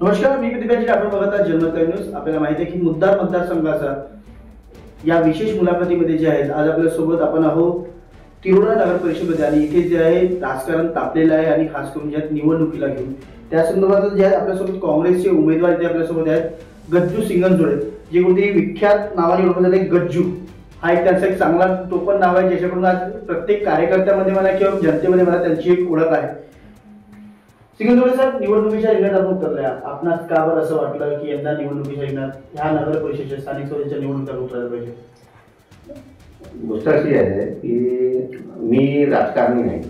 नमस्कार, मी प्रतिभाजी. आपण बघत आहात जनमत न्यूज. आपल्याला माहिती आहे की मुद्दार मतदारसंघाचा या विशेष मुलाखतीमध्ये जे आहेत आज आपल्यासोबत आपण आहोत तिरोडा नगर परिषदेमध्ये आणि इथे जे आहे राजकारण तापलेलं आहे आणि खास करून ज्या निवडणुकीला घेऊन त्या संदर्भात जे आहे आपल्यासोबत काँग्रेसचे उमेदवार इथे आपल्यासोबत आहेत गज्जू सिंगनजोडे, जे कोणते विख्यात नावाने ओळखले जाते गज्जू. हा एक त्यांचा एक चांगला टोपण नाव आहे ज्याच्याकडून आज प्रत्येक कार्यकर्त्यामध्ये म्हणा किंवा जनतेमध्ये म्हणा त्यांची एक ओळख आहे. सिंगनजोडे साहेब, निवडणुकीच्या रिंगणात आपण उतरल्या. आपणास का बरं असं वाटलं की यंदा निवडणुकीच्या रिंगणात ह्या नगर परिषदेच्या स्थानिक स्वराज्याच्या निवडणुकीत उतरायला पाहिजे? गोष्ट अशी आहे की मी राजकारणी नाही,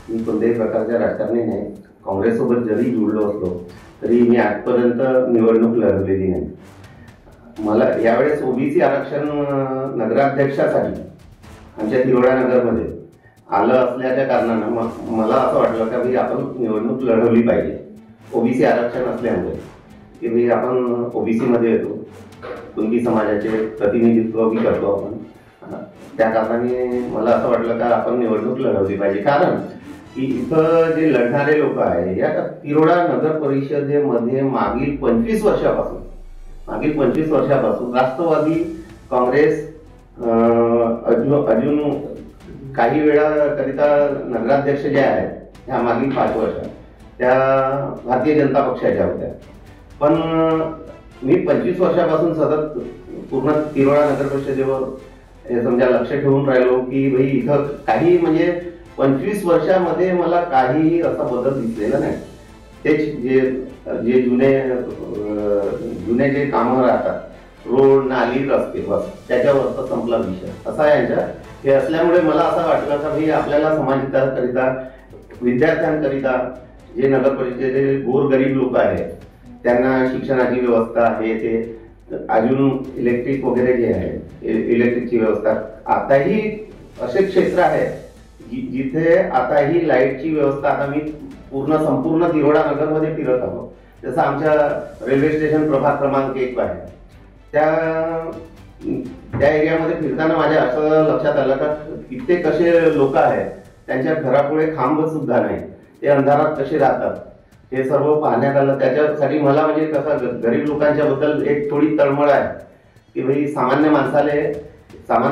मी कोणत्याही प्रकारच्या राजकारणी नाही. काँग्रेससोबत जरी जुळलो असलो तरी मी आजपर्यंत निवडणूक लढवलेली नाही. मला यावेळेस ओबीसी आरक्षण नगराध्यक्षासाठी आमच्या तिरोडा नगरमध्ये आलं असल्याच्या कारणानं मला असं वाटलं का भाई आपण निवडणूक लढवली पाहिजे. ओबीसी आरक्षण असल्यामुळे की भाई आपण ओबीसीमध्ये येतो, कुणबी समाजाचे प्रतिनिधित्वही करतो आपण. त्या कारणाने मला असं वाटलं का आपण निवडणूक लढवली पाहिजे. कारण की इथं जे लढणारे लोक आहे या तिरोडा नगर परिषदेमध्ये मागील 25 वर्षापासून राष्ट्रवादी काँग्रेस अजून काही वेळाकरिता नगराध्यक्ष जे आहेत ह्या मागील 5 वर्षात त्या भारतीय जनता पक्षाच्या होत्या. पण मी 25 वर्षापासून सतत पूर्ण तिरोडा नगर परिषदेवर समजा लक्ष ठेवून राहिलो की भाई इथं काही म्हणजे 25 वर्षामध्ये मला काहीही असा बदल दिसलेला नाही. तेच जे जुने जे कामं राहतात, रोड नाली रस्ते, बस त्याच्यावर संपला विषय असा यांच्या हे असल्यामुळे मला असं वाटलं का भाई आपल्याला समाजहिताकरिता, विद्यार्थ्यांकरिता जे नगर परिषदेचे गोरगरीब लोक आहेत त्यांना शिक्षणाची व्यवस्था आहे, ते अजून इलेक्ट्रिक वगैरे जे आहे इलेक्ट्रिकची व्यवस्था, आताही असे क्षेत्र आहे जिथे आताही लाईटची व्यवस्था, आता मी संपूर्ण तिरोडा नगरमध्ये फिरत आहो. जसं आमच्या रेल्वे स्टेशन प्रभाग क्रमांक 1 आहे त्या एरियामध्ये फिरताना माझ्या असं लक्षात आलं का कित्येक कसे लोक आहेत त्यांच्या घरापुढे खांब सुद्धा नाही, ते अंधारात कसे राहतात हे सर्व पाहण्यात आलं. त्याच्यासाठी मला म्हणजे कसं गरीब लोकांच्या बद्दल एक थोडी तळमळ आहे की भाई सामान्य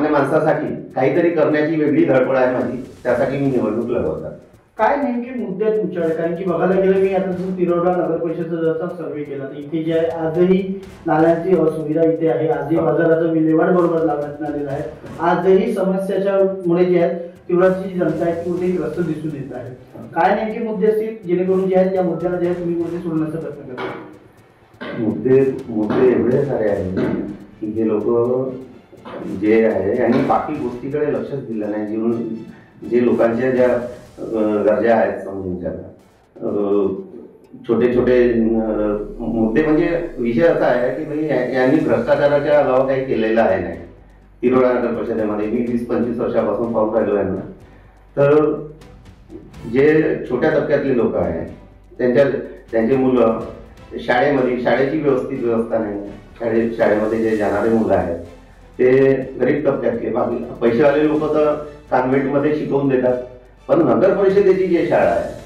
माणसासाठी काहीतरी करण्याची वेगळी धडपड आहे माझी. त्यासाठी मी निवडणूक लढवतात. काय नेमके मुद्दे आहेत तुमच्याकडे? कारण की बघायला गेलं मी आता जसं तिरोडा नगर परिषदेचा सर्वे केला तर इथे जे आहे आजही नाल्यांची असुविधा इथे आहे, आजही बाजाराचा विल्हेवाट बरोबर लावण्यात आलेला आहे. आजही समस्याच्या मुळे जे आहेत तिरोडाची जनता आहे ती कुठेही ग्रस्त दिसून येत आहे. काय नेमके मुद्दे असतील जेणेकरून जे आहेत त्या मुद्द्याला जे आहे तुम्ही कुठे सोडण्याचा प्रयत्न करता? मुद्दे एवढे सारे आहेत की जे लोक जे आहे आणि बाकी गोष्टीकडे लक्षच दिलं नाही. जे लोकांच्या ज्या गरजा आहेत समजून छोटे छोटे मुद्दे, म्हणजे विषय असा आहे की भाई यांनी भ्रष्टाचाराच्या अलावा काही केलेलं आहे नाही. तिरोडा नगर परिषदेमध्ये मी 20-25 वर्षापासून पाहून राहिलो यांना. तर जे छोट्या तबक्यातले लोक आहेत त्यांचे मुलं शाळेची व्यवस्थित व्यवस्था नाही. शाळेमध्ये जे जाणारे मुलं आहेत ते गरीब तबक्यातले, बाकी पैसेवाले लोक तर कॉन्व्हेंटमध्ये शिकवून देतात. पण नगर परिषदेची जी शाळा आहे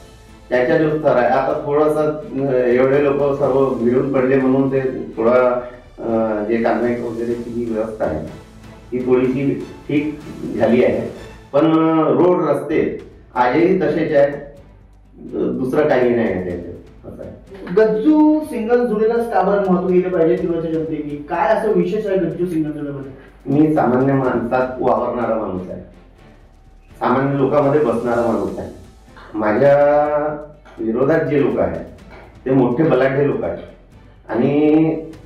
त्याच्या जो स्तर आहे आता थोडंसं एवढे लोक सर्व मिळून पडले म्हणून ते थोडा जे कॉन्व्हेंट वगैरेची जी व्यवस्था आहे ती थोडीशी ठीक झाली आहे. पण रोड रस्ते आजही तसेच आहे, दुसरं काही नाही आहे त्याच्यात. गज्जू सिंगनजोडेलाच का बरं महत्व दिलं पाहिजे तिरोडाच्या जनतेने? काय असं विशेष आहे गज्जू सिंगनजोडेमध्ये? मी सामान्य माणसात वावरणारा माणूस आहे, सामान्य लोकांमध्ये बसणारा माणूस आहे. माझ्या विरोधात जे लोक आहेत ते मोठे बलाढ्य लोक आहेत आणि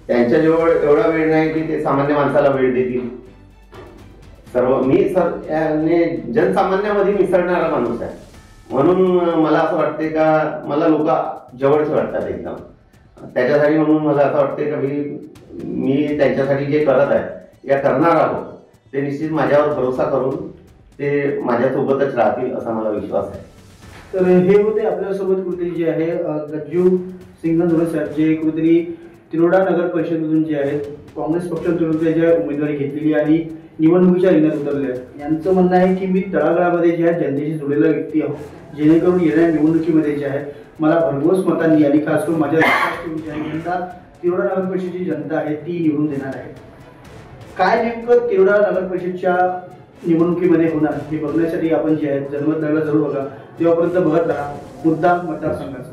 त्यांच्याजवळ एवढा वेळ नाही की ते सामान्य माणसाला वेळ देतील. मी जनसामान्यामध्ये मिसळणारा माणूस आहे म्हणून मला असं वाटते का मला लोक जवळच वाटतात एकदम. त्याच्यासाठी म्हणून मला असं वाटते का मी त्यांच्यासाठी जे करत आहे या करणार आहोत ते निश्चित माझ्यावर भरोसा करून ते माझ्यासोबतच राहतील असा मला विश्वास आहे. तर हे होते आपल्यासोबत कुठेतरी जे आहे गज्जू सिंगनजोडे साहेब, जे कुठेतरी तिरोडा नगर परिषदेतून जे आहेत काँग्रेस पक्षातून ज्या उमेदवारी घेतलेली आणि निवडणुकीच्या रिंगणात उतरले आहेत यांचं म्हणणं आहे की मी तळागाळामध्ये जे आहे जनतेशी जोडलेला व्यक्ती आहो, जेणेकरून येणाऱ्या निवडणुकीमध्ये जे आहे मला भरघोस मतांनी आणि खास करून माझ्या विश्वास ठेवून जी आहे जनता तिरोडा नगर परिषदेची जनता आहे ती निवडून देणार आहे. काय नेमकं तिरोडा नगर परिषदच्या निवडणुकीमध्ये होणार हे बघण्यासाठी आपण जे आहे जनमत नगरला जरूर बघा. तेव्हापर्यंत बघत राहा मुद्दा मतदारसंघाचा.